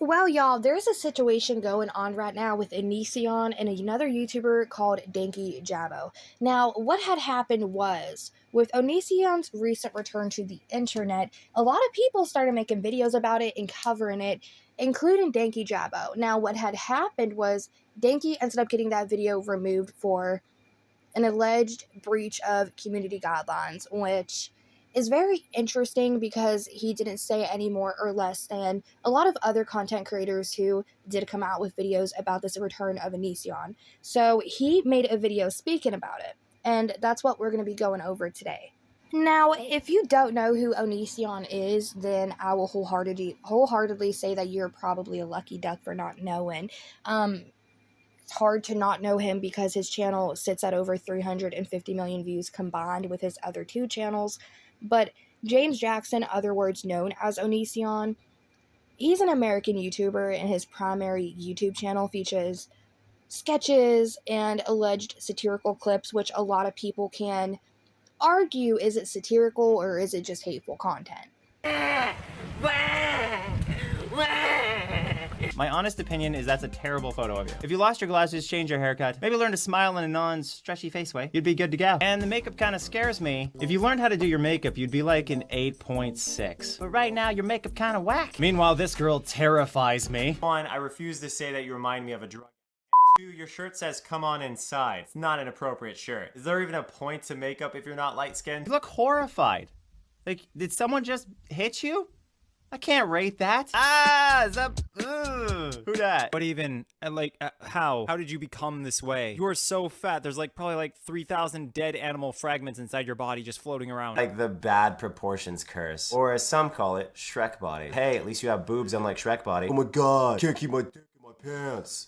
Well, y'all, there's a situation going on right now with Onision and another YouTuber called Danky Jabbo. Now, what had happened was, with Onision's recent return to the internet, a lot of people started making videos about it and covering it, including Danky Jabbo. Now, what had happened was Danky ended up getting that video removed for an alleged breach of community guidelines, which is very interesting because he didn't say any more or less than a lot of other content creators who did come out with videos about this return of Onision. So he made a video speaking about it, and that's what we're going to be going over today. Now, if you don't know who Onision is, then I will wholeheartedly say that you're probably a lucky duck for not knowing. It's hard to not know him because his channel sits at over 350 million views combined with his other two channels. But James Jackson, other words known as Onision, he's an American YouTuber, and his primary YouTube channel features sketches and alleged satirical clips, which a lot of people can argue, is it satirical or is it just hateful content? My honest opinion is that's a terrible photo of you. If you lost your glasses, change your haircut, maybe learn to smile in a non-stretchy face way, you'd be good to go. And the makeup kind of scares me. If you learned how to do your makeup, you'd be like an 8.6. But right now, your makeup kind of whack. Meanwhile, this girl terrifies me. One, I refuse to say that you remind me of a drug. Two, your shirt says come on inside. It's not an appropriate shirt. Is there even a point to makeup if you're not light-skinned? You look horrified. Like, did someone just hit you? I can't rate that. Ah, is that, who dat? But even, how? How did you become this way? You are so fat. There's probably 3,000 dead animal fragments inside your body just floating around. Like the bad proportions curse. Or as some call it, Shrek body. Hey, at least you have boobs unlike Shrek body. Oh my god, can't keep my dick in my pants.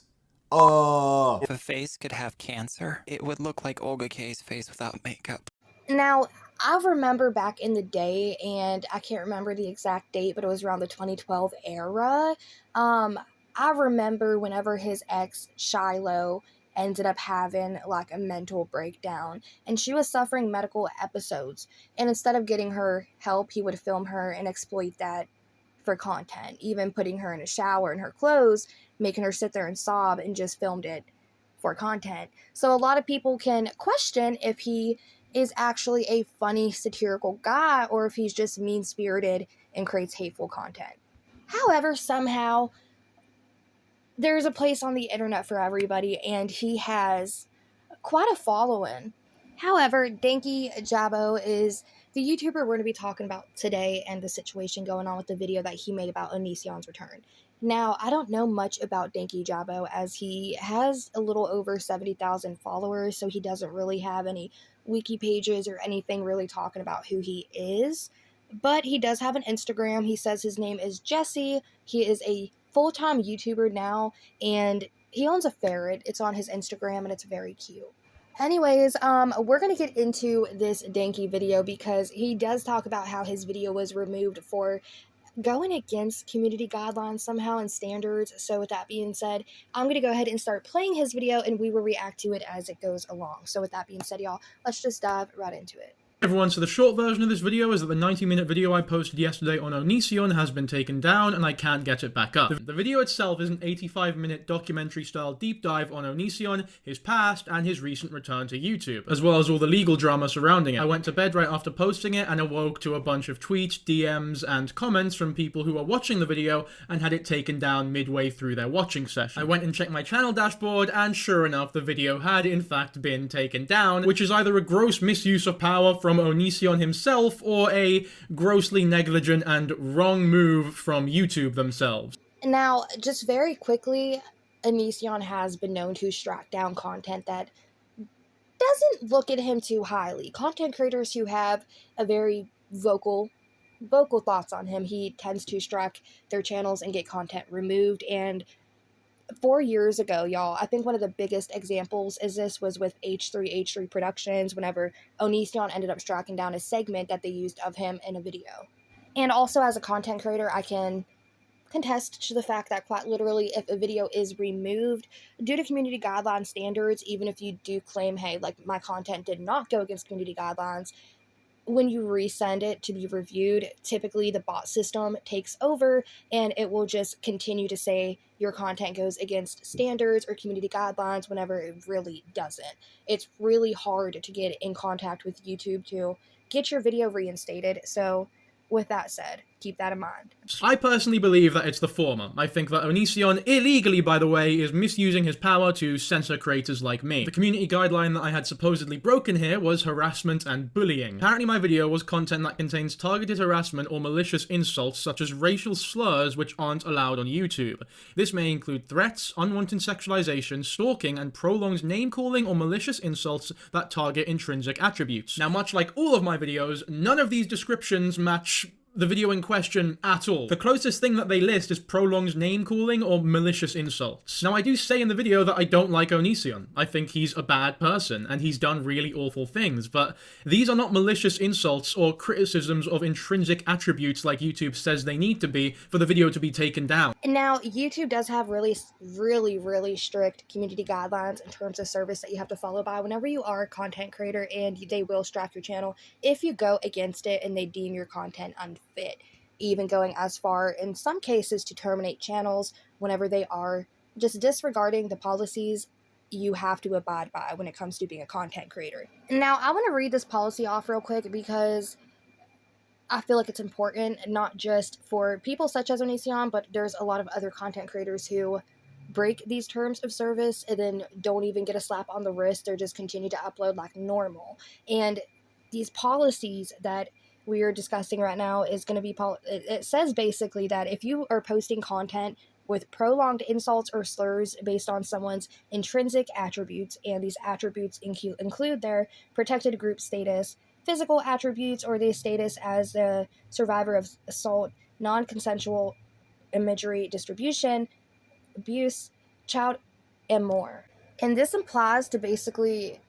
Oh. If a face could have cancer, it would look like Olga K's face without makeup. Now, I remember back in the day, and I can't remember the exact date, but it was around the 2012 era. I remember whenever his ex, Shiloh, ended up having a mental breakdown, and she was suffering medical episodes. And instead of getting her help, he would film her and exploit that for content, even putting her in a shower in her clothes, making her sit there and sob, and just filmed it for content. So a lot of people can question if he is actually a funny, satirical guy, or if he's just mean-spirited and creates hateful content. However, somehow, there's a place on the internet for everybody, and he has quite a following. However, Danky Jabbo is the YouTuber we're going to be talking about today, and the situation going on with the video that he made about Onision's return. Now, I don't know much about Danky Jabbo, as he has a little over 70,000 followers, so he doesn't really have any wiki pages or anything really talking about who he is. But he does have an Instagram. He says his name is Jesse. He is a full-time YouTuber now, and he owns a ferret. It's on his Instagram, and it's very cute. Anyways, we're going to get into this Danky video because he does talk about how his video was removed for going against community guidelines somehow and standards. So with that being said, I'm going to go ahead and start playing his video, and we will react to it as it goes along. So with that being said, y'all, let's just dive right into it. Everyone, so the short version of this video is that the 90-minute video I posted yesterday on Onision has been taken down and I can't get it back up. The video itself is an 85-minute documentary-style deep dive on Onision, his past, and his recent return to YouTube, as well as all the legal drama surrounding it. I went to bed right after posting it and awoke to a bunch of tweets, DMs, and comments from people who were watching the video and had it taken down midway through their watching session. I went and checked my channel dashboard, and sure enough, the video had in fact been taken down, which is either a gross misuse of power from Onision himself, or a grossly negligent and wrong move from YouTube themselves. Now, just very quickly, Onision has been known to strike down content that doesn't look at him too highly. Content creators who have a very vocal thoughts on him, he tends to strike their channels and get content removed. And 4 years ago, y'all, I think one of the biggest examples was with H3 Productions, whenever Onision ended up striking down a segment that they used of him in a video. And also, as a content creator, I can contest to the fact that quite literally, if a video is removed due to community guideline standards, even if you do claim, hey, my content did not go against community guidelines, when you resend it to be reviewed, typically the bot system takes over and it will just continue to say your content goes against standards or community guidelines whenever it really doesn't. It's really hard to get in contact with YouTube to get your video reinstated. So with that said, keep that in mind. I personally believe that it's the former. I think that Onision, illegally by the way, is misusing his power to censor creators like me. The community guideline that I had supposedly broken here was harassment and bullying. Apparently my video was content that contains targeted harassment or malicious insults such as racial slurs which aren't allowed on YouTube. This may include threats, unwanted sexualization, stalking, and prolonged name-calling or malicious insults that target intrinsic attributes. Now, much like all of my videos, none of these descriptions match the video in question at all. The closest thing that they list is prolonged name-calling or malicious insults. Now, I do say in the video that I don't like Onision. I think he's a bad person, and he's done really awful things, but these are not malicious insults or criticisms of intrinsic attributes like YouTube says they need to be for the video to be taken down. Now, YouTube does have really strict community guidelines in terms of service that you have to follow by whenever you are a content creator, and they will strike your channel if you go against it and they deem your content unfit, even going as far in some cases to terminate channels whenever they are just disregarding the policies you have to abide by when it comes to being a content creator. Now, I want to read this policy off real quick because I feel like it's important, not just for people such as Onision, but there's a lot of other content creators who break these terms of service and then don't even get a slap on the wrist. They're just continue to upload like normal. And these policies that we are discussing right now is going to be, it says basically that if you are posting content with prolonged insults or slurs based on someone's intrinsic attributes, and these attributes include their protected group status, physical attributes, or their status as a survivor of assault, non-consensual imagery distribution, abuse, child, and more. And this applies to basically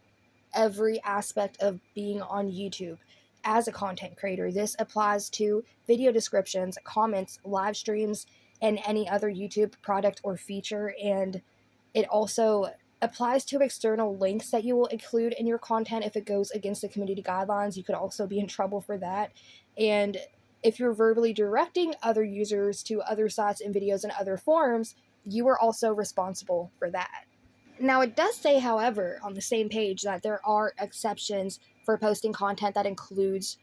every aspect of being on YouTube as a content creator. This applies to video descriptions, comments, live streams, and any other YouTube product or feature. And it also applies to external links that you will include in your content. If it goes against the community guidelines, you could also be in trouble for that. And if you're verbally directing other users to other sites and videos and other forums, you are also responsible for that. Now, it does say, however, on the same page that there are exceptions for posting content that includes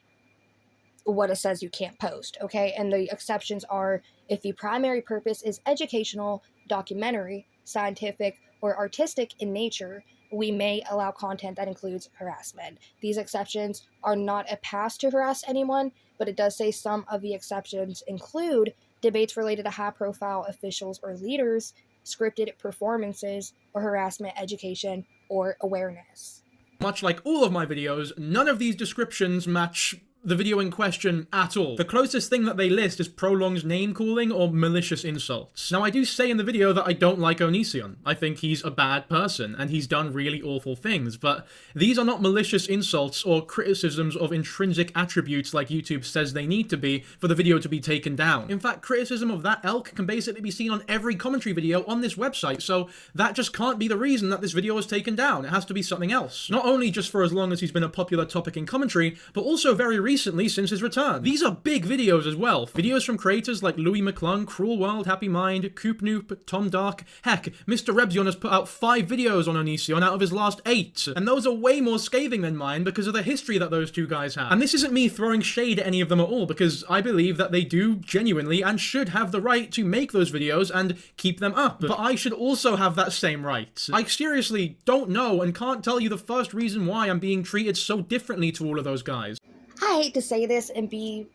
what it says you can't post, okay? And the exceptions are if the primary purpose is educational, documentary, scientific, or artistic in nature, we may allow content that includes harassment. These exceptions are not a pass to harass anyone, but it does say some of the exceptions include debates related to high-profile officials or leaders, scripted performances, or harassment, education, or awareness. Much like all of my videos, none of these descriptions match the video in question at all. The closest thing that they list is prolonged name-calling or malicious insults. Now, I do say in the video that I don't like Onision. I think he's a bad person, and he's done really awful things, but these are not malicious insults or criticisms of intrinsic attributes like YouTube says they need to be for the video to be taken down. In fact, criticism of that ilk can basically be seen on every commentary video on this website, so that just can't be the reason that this video is taken down. It has to be something else. Not only just for as long as he's been a popular topic in commentary, but also very recently since his return. These are big videos as well. Videos from creators like Louis McClung, Cruel World, Happy Mind, Coop Noop, Tom Dark. Heck, Mr. Rebzion has put out 5 videos on Onision out of his last 8. And those are way more scathing than mine because of the history that those two guys have. And this isn't me throwing shade at any of them at all, because I believe that they do genuinely and should have the right to make those videos and keep them up. But I should also have that same right. I seriously don't know and can't tell you the first reason why I'm being treated so differently to all of those guys. I hate to say this and be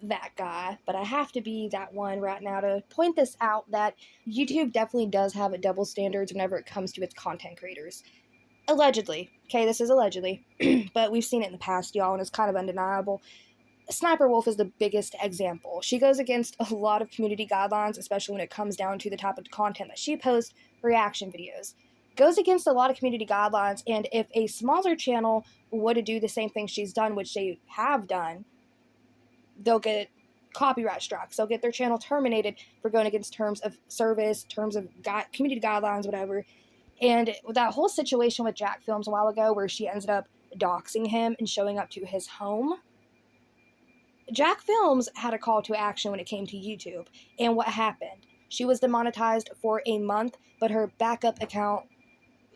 that guy, but I have to be that one right now to point this out, that YouTube definitely does have a double standards whenever it comes to its content creators. Allegedly. Okay, this is allegedly. But we've seen it in the past, y'all, and it's kind of undeniable. Sniper Wolf is the biggest example. She goes against a lot of community guidelines, especially when it comes down to the type of content that she posts, reaction videos. Goes against a lot of community guidelines, and if a smaller channel were to do the same thing she's done, which they have done, they'll get copyright strikes. They'll get their channel terminated for going against terms of service, terms of community guidelines, whatever. And that whole situation with Jack Films a while ago where she ended up doxing him and showing up to his home, Jack Films had a call to action when it came to YouTube. And what happened? She was demonetized for a month, but her backup account,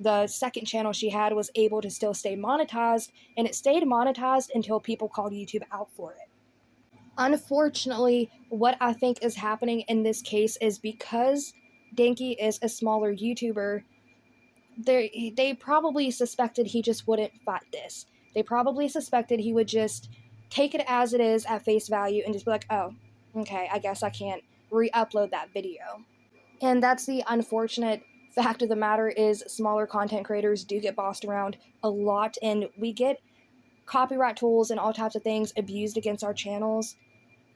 the second channel she had, was able to still stay monetized, and it stayed monetized until people called YouTube out for it. Unfortunately, what I think is happening in this case is because Danky is a smaller YouTuber, they probably suspected he just wouldn't fight this. They probably suspected he would just take it as it is at face value and just be like, oh, okay, I guess I can't re-upload that video. And that's the unfortunate fact of the matter, is smaller content creators do get bossed around a lot, and we get copyright tools and all types of things abused against our channels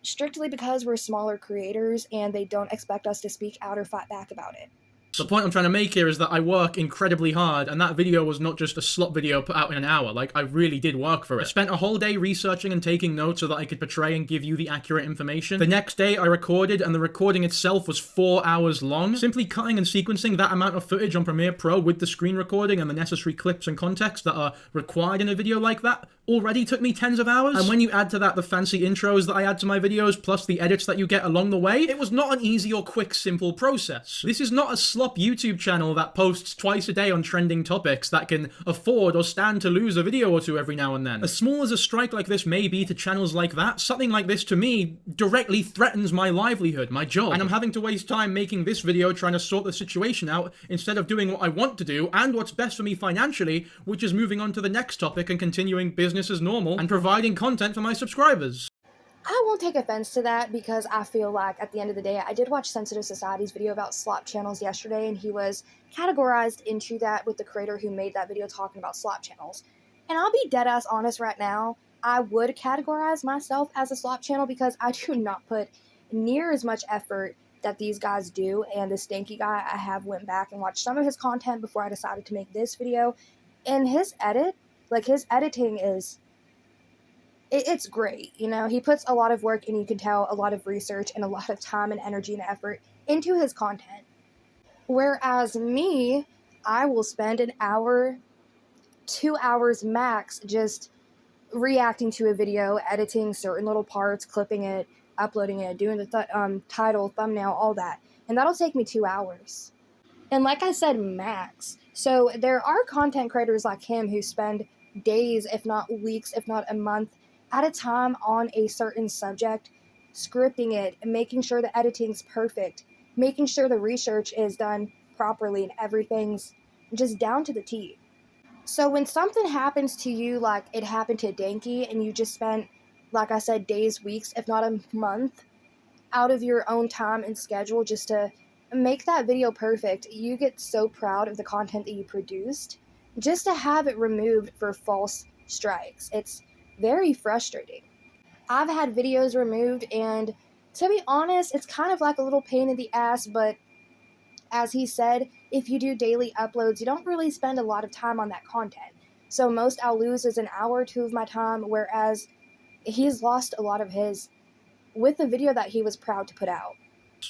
strictly because we're smaller creators and they don't expect us to speak out or fight back about it. The point I'm trying to make here is that I work incredibly hard, and that video was not just a slot video put out in an hour. Like, I really did work for it. I spent a whole day researching and taking notes so that I could portray and give you the accurate information. The next day I recorded, and the recording itself was 4 hours long. Simply cutting and sequencing that amount of footage on Premiere Pro with the screen recording and the necessary clips and context that are required in a video like that already took me tens of hours. And when you add to that the fancy intros that I add to my videos, plus the edits that you get along the way, it was not an easy or quick, simple process. This is not a slop YouTube channel that posts twice a day on trending topics that can afford or stand to lose a video or two every now and then. As small as a strike like this may be to channels like that, something like this to me directly threatens my livelihood, my job. And I'm having to waste time making this video trying to sort the situation out instead of doing what I want to do and what's best for me financially, which is moving on to the next topic and continuing business as normal and providing content for my subscribers. I won't take offense to that, because I feel like at the end of the day, I did watch Sensitive Society's video about slop channels yesterday, and he was categorized into that with the creator who made that video talking about slop channels. And I'll be dead ass honest right now, I would categorize myself as a slop channel because I do not put near as much effort that these guys do. And this Danky guy, I have went back and watched some of his content before I decided to make this video, and his editing is, it's great, you know. He puts a lot of work, and you can tell a lot of research and a lot of time and energy and effort into his content. Whereas me, I will spend an hour, 2 hours max just reacting to a video, editing certain little parts, clipping it, uploading it, doing the title, thumbnail, all that. And that'll take me 2 hours. And like I said, max. So there are content creators like him who spend days, if not weeks, if not a month at a time on a certain subject, scripting it, and making sure the editing's perfect, making sure the research is done properly and everything's just down to the T. So when something happens to you like it happened to Danky, and you just spent, like I said, days, weeks, if not a month out of your own time and schedule just to make that video perfect, you get so proud of the content that you produced. Just to have it removed for false strikes, it's very frustrating. I've had videos removed, and to be honest, it's kind of like a little pain in the ass, but as he said, if you do daily uploads, you don't really spend a lot of time on that content. So most I'll lose is an hour or two of my time, whereas he's lost a lot of his with the video that he was proud to put out.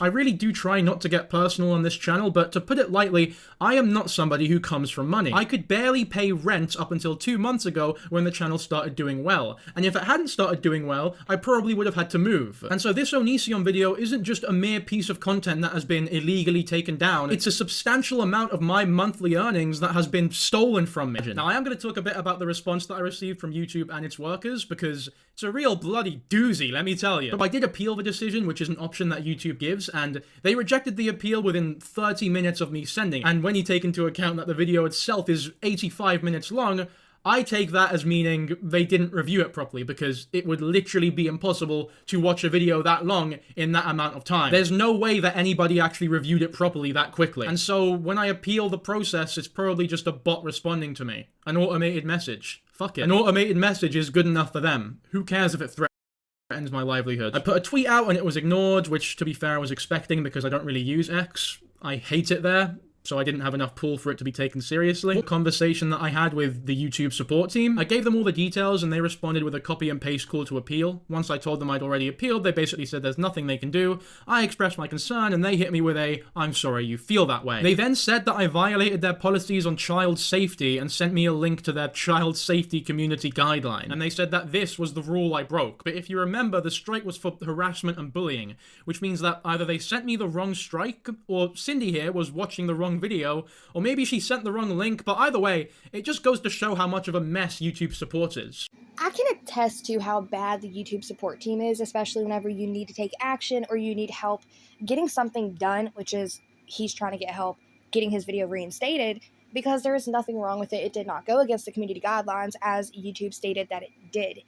I really do try not to get personal on this channel, but to put it lightly, I am not somebody who comes from money. I could barely pay rent up until 2 months ago when the channel started doing well, and if it hadn't started doing well, I probably would have had to move. And so this Onision video isn't just a mere piece of content that has been illegally taken down, it's a substantial amount of my monthly earnings that has been stolen from me. Now I am going to talk a bit about the response that I received from YouTube and its workers, because it's a real bloody doozy, let me tell you. But I did appeal the decision, which is an option that YouTube gives, and they rejected the appeal within 30 minutes of me sending it. And when you take into account that the video itself is 85 minutes long, I take that as meaning they didn't review it properly, because it would literally be impossible to watch a video that long in that amount of time. There's no way that anybody actually reviewed it properly that quickly. And so when I appeal the process, it's probably just a bot responding to me. An automated message. Fuck it. An automated message is good enough for them. Who cares if it threatens my livelihood? I put a tweet out and it was ignored, which to be fair I was expecting because I don't really use X. I hate it there. so I didn't have enough pull for it to be taken seriously. Conversation that I had with the YouTube support team, I gave them all the details and they responded with a copy and paste call to appeal. Once I told them I'd already appealed, they basically said there's nothing they can do. I expressed my concern and they hit me with a, "I'm sorry you feel that way." They then said that I violated their policies on child safety and sent me a link to their child safety community guideline. And they said that this was the rule I broke. But if you remember, the strike was for harassment and bullying, which means that either they sent me the wrong strike, or Cindy here was watching the wrong video, or maybe she sent the wrong link, but either way, it just goes to show how much of a mess YouTube support is. I can attest to how bad the YouTube support team is, especially whenever you need to take action or you need help getting something done, which is he's trying to get help getting his video reinstated, because there is nothing wrong with it. It did not go against the community guidelines as YouTube stated that it did.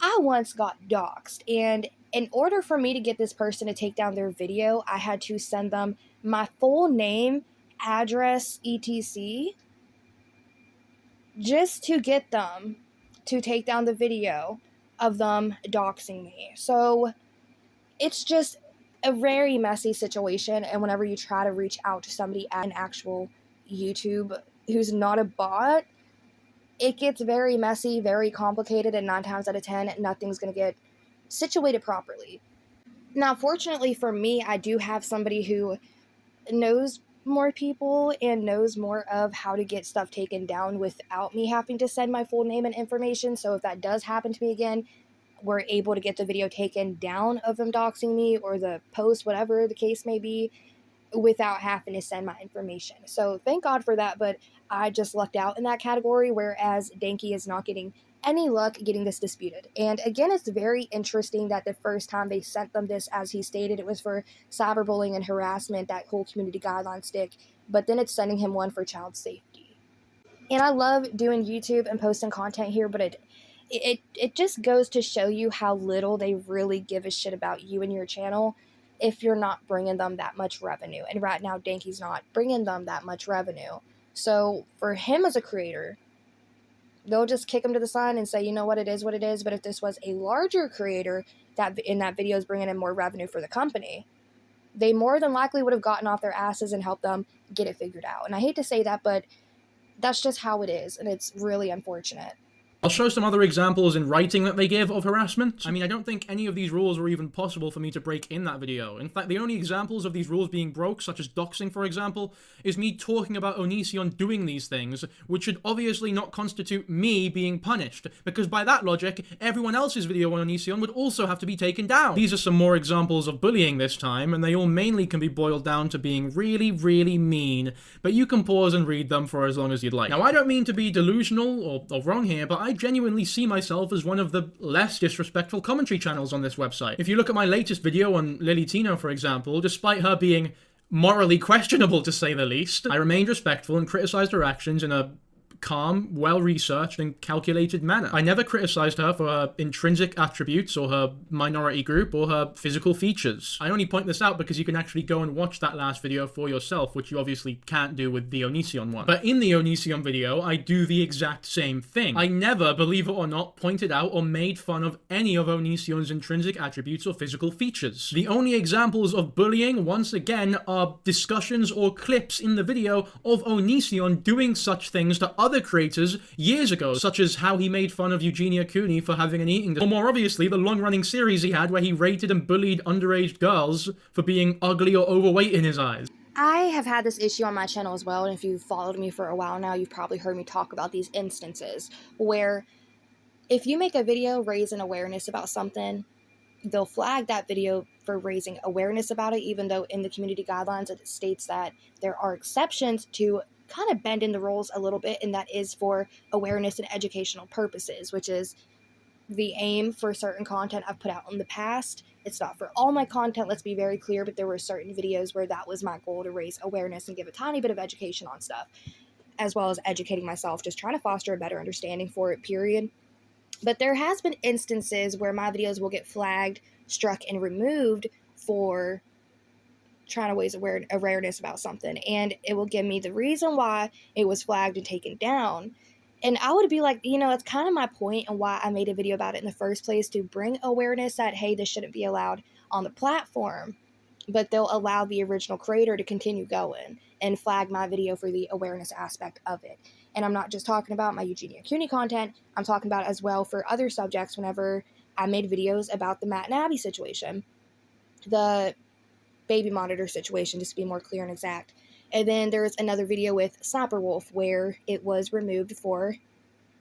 I once got doxxed, and in order for me to get this person to take down their video, I had to send them my full name, address, etc., just to get them to take down the video of them doxing me. So it's just a very messy situation, and whenever you try to reach out to somebody at an actual YouTube who's not a bot, it gets very messy, very complicated, and 9 times out of 10, nothing's going to get situated properly. Now, fortunately for me, I do have somebody who knows more people and knows more of how to get stuff taken down without me having to send my full name and information. So if that does happen to me again, we're able to get the video taken down of them doxing me, or the post, whatever the case may be, without having to send my information. So thank God for that, but I just lucked out in that category, whereas Danky is not getting any luck getting this disputed. And again, it's very interesting that the first time they sent them this, as he stated, it was for cyberbullying and harassment, that whole community guideline stick, but then it's sending him one for child safety. And I love doing YouTube and posting content here, but it just goes to show you how little they really give a shit about you and your channel if you're not bringing them that much revenue. And right now, Danky's not bringing them that much revenue. So for him as a creator, they'll just kick him to the side and say, you know what, it is what it is. But if this was a larger creator that in that video is bringing in more revenue for the company, they more than likely would have gotten off their asses and helped them get it figured out. And I hate to say that, but that's just how it is. And it's really unfortunate. I'll show some other examples in writing that they give of harassment. I mean, I don't think any of these rules were even possible for me to break in that video. In fact, the only examples of these rules being broke, such as doxing for example, is me talking about Onision doing these things, which should obviously not constitute me being punished, because by that logic, everyone else's video on Onision would also have to be taken down. These are some more examples of bullying this time, and they all mainly can be boiled down to being really, really mean, but you can pause and read them for as long as you'd like. Now, I don't mean to be delusional or wrong here, but I genuinely see myself as one of the less disrespectful commentary channels on this website. If you look at my latest video on Lily Tino, for example, despite her being morally questionable to say the least, I remained respectful and criticized her actions in a calm, well-researched, and calculated manner. I never criticized her for her intrinsic attributes, or her minority group, or her physical features. I only point this out because you can actually go and watch that last video for yourself, which you obviously can't do with the Onision one. But in the Onision video, I do the exact same thing. I never, believe it or not, pointed out or made fun of any of Onision's intrinsic attributes or physical features. The only examples of bullying, once again, are discussions or clips in the video of Onision doing such things to other creators years ago, such as how he made fun of Eugenia Cooney for having an eating disorder, or more obviously the long-running series he had where he rated and bullied underage girls for being ugly or overweight in his eyes. I have had this issue on my channel as well, and if you've followed me for a while now, you've probably heard me talk about these instances where if you make a video raising awareness about something, they'll flag that video for raising awareness about it, even though in the community guidelines it states that there are exceptions to kind of bend in the rules a little bit, and that is for awareness and educational purposes, which is the aim for certain content I've put out in the past. It's not for all my content, let's be very clear, but there were certain videos where that was my goal, to raise awareness and give a tiny bit of education on stuff, as well as educating myself, just trying to foster a better understanding for it, period. But there has been instances where my videos will get flagged, struck, and removed for trying to raise awareness about something, and it will give me the reason why it was flagged and taken down. And I would be like, you know, it's kind of my point and why I made a video about it in the first place, to bring awareness that, hey, this shouldn't be allowed on the platform. but they'll allow the original creator to continue going and flag my video for the awareness aspect of it. And I'm not just talking about my Eugenia Cooney content, I'm talking about as well for other subjects whenever I made videos about the Matt and Abby situation, the baby monitor situation, just to be more clear and exact. And then there's another video with Snapper Wolf where it was removed for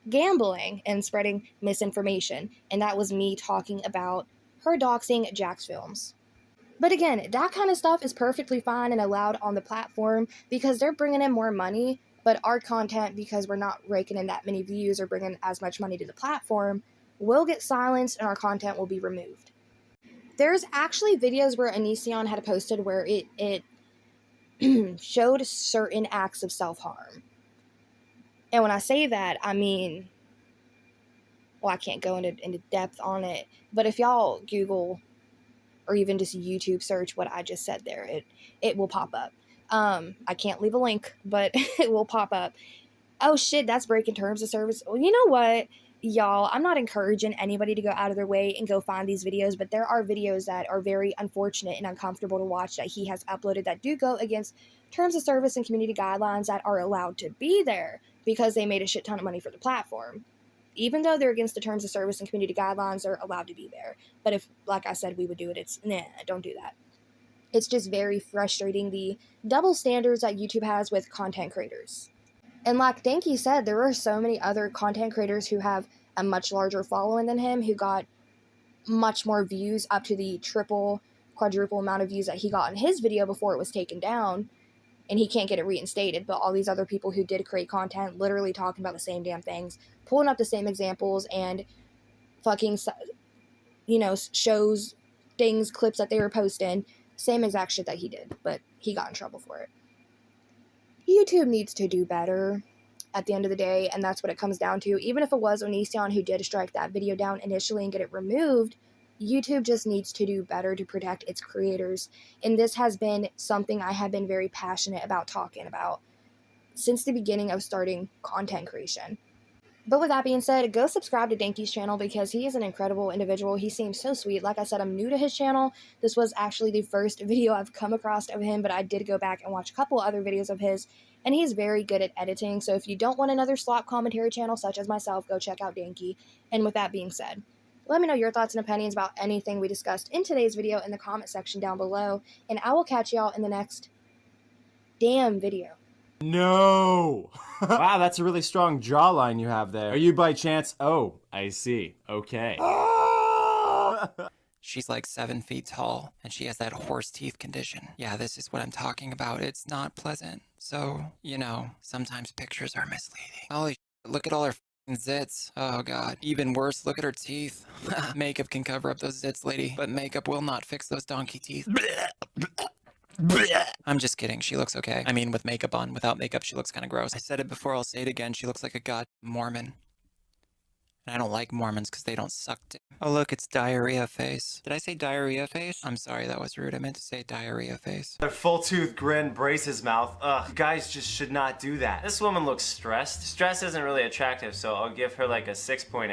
gambling and spreading misinformation. And that was me talking about her doxing Jack's films. But again, that kind of stuff is perfectly fine and allowed on the platform because they're bringing in more money, but our content, because we're not raking in that many views or bringing as much money to the platform, will get silenced and our content will be removed. There's actually videos where Onision had posted where it showed certain acts of self-harm. And when I say that, I mean, well, I can't go into depth on it, but if y'all Google or even just YouTube search what I just said there, it will pop up. I can't leave a link, but it will pop up. Oh shit, that's breaking terms of service. Well, you know what, y'all, I'm not encouraging anybody to go out of their way and go find these videos, but there are videos that are very unfortunate and uncomfortable to watch that he has uploaded that do go against terms of service and community guidelines that are allowed to be there because they made a shit ton of money for the platform. Even though they're against the terms of service and community guidelines, they're allowed to be there. But if, like I said, we would do it, it's, nah, don't do that. It's just very frustrating, the double standards that YouTube has with content creators. And like Danky said, there are so many other content creators who have a much larger following than him, who got much more views, up to the triple, quadruple amount of views that he got in his video before it was taken down. And he can't get it reinstated, but all these other people who did create content literally talking about the same damn things, pulling up the same examples and fucking, you know, shows, things, clips that they were posting, same exact shit that he did, but he got in trouble for it. YouTube needs to do better at the end of the day, and that's what it comes down to. Even if it was Onision who did strike that video down initially and get it removed, YouTube just needs to do better to protect its creators. And this has been something I have been very passionate about talking about since the beginning of starting content creation. But with that being said, go subscribe to Danky's channel because he is an incredible individual. He seems so sweet. Like I said, I'm new to his channel. This was actually the first video I've come across of him, but I did go back and watch a couple other videos of his, and he's very good at editing. So if you don't want another slop commentary channel such as myself, go check out Danky. And with that being said, let me know your thoughts and opinions about anything we discussed in today's video in the comment section down below, and I will catch y'all in the next damn video. No! Wow, that's a really strong jawline you have there. Are you by chance? Oh, I see. Okay. She's like 7 feet tall, and she has that horse teeth condition. Yeah, this is what I'm talking about. It's not pleasant. So, you know, sometimes pictures are misleading. Holy shit, look at all her zits. Oh god. Even worse, look at her teeth. Makeup can cover up those zits, lady, but makeup will not fix those donkey teeth. I'm just kidding. She looks okay. I mean, with makeup on. Without makeup, she looks kind of gross. I said it before, I'll say it again. She looks like a god Mormon. And I don't like Mormons because they don't suck dick. Oh look, it's diarrhea face. Did I say diarrhea face? I'm sorry, that was rude. I meant to say diarrhea face. Their full tooth grin braces mouth. Ugh, guys just should not do that. This woman looks stressed. Stress isn't really attractive, so I'll give her like a 6.8.